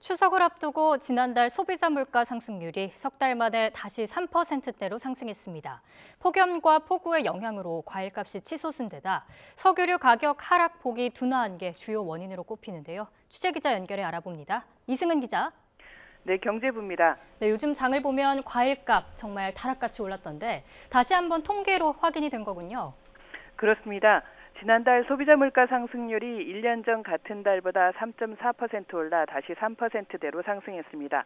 추석을 앞두고 지난달 소비자 물가 상승률이 석 달 만에 다시 3%대로 상승했습니다. 폭염과 폭우의 영향으로 과일값이 치솟은 데다 석유류 가격 하락폭이 둔화한 게 주요 원인으로 꼽히는데요. 취재기자 연결해 알아봅니다. 이승은 기자. 네, 경제부입니다. 네, 요즘 장을 보면 과일값 정말 다락같이 올랐던데 다시 한번 통계로 확인이 된 거군요. 그렇습니다. 지난달 소비자 물가 상승률이 1년 전 같은 달보다 3.4% 올라 다시 3%대로 상승했습니다.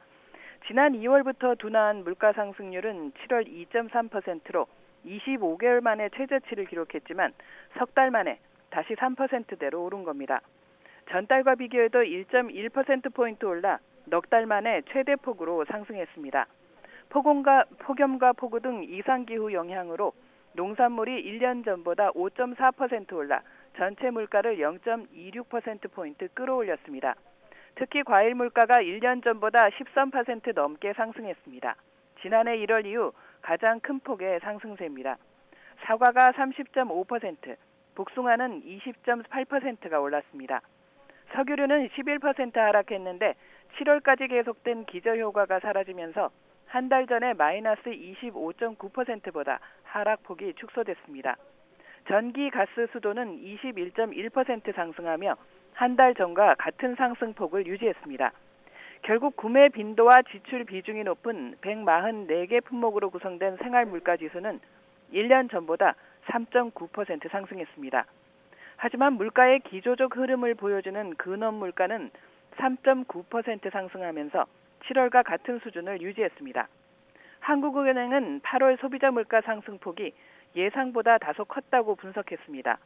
지난 2월부터 둔화한 물가 상승률은 7월 2.3%로 25개월 만에 최저치를 기록했지만 석 달 만에 다시 3%대로 오른 겁니다. 전달과 비교해도 1.1%포인트 올라 넉 달 만에 최대 폭으로 상승했습니다. 폭염과 폭우 등 이상기후 영향으로 농산물이 1년 전보다 5.4% 올라 전체 물가를 0.26%포인트 끌어올렸습니다. 특히 과일 물가가 1년 전보다 13% 넘게 상승했습니다. 지난해 1월 이후 가장 큰 폭의 상승세입니다. 사과가 30.5%, 복숭아는 20.8%가 올랐습니다. 석유류는 11% 하락했는데 7월까지 계속된 기저효과가 사라지면서 한 달 전에 마이너스 25.9%보다 하락폭이 축소됐습니다. 전기, 가스, 수도는 21.1% 상승하며 한 달 전과 같은 상승폭을 유지했습니다. 결국 구매 빈도와 지출 비중이 높은 144개 품목으로 구성된 생활물가지수는 1년 전보다 3.9% 상승했습니다. 하지만 물가의 기조적 흐름을 보여주는 근원 물가는 3.9% 상승하면서 7월과 같은 수준을 유지했습니다. 한국은행은 8월 소비자 물가 상승폭이 예상보다 다소 컸다고 분석했습니다.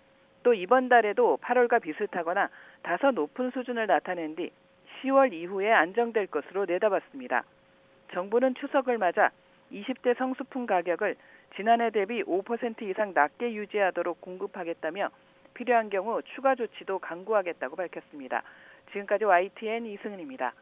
또 이번 달에도 8월과 비슷하거나 다소 높은 수준을 나타낸 뒤 10월 이후에 안정될 것으로 내다봤습니다. 정부는 추석을 맞아 20대 성수품 가격을 지난해 대비 5% 이상 낮게 유지하도록 공급하겠다며 필요한 경우 추가 조치도 강구하겠다고 밝혔습니다. 지금까지 YTN 이승은입니다.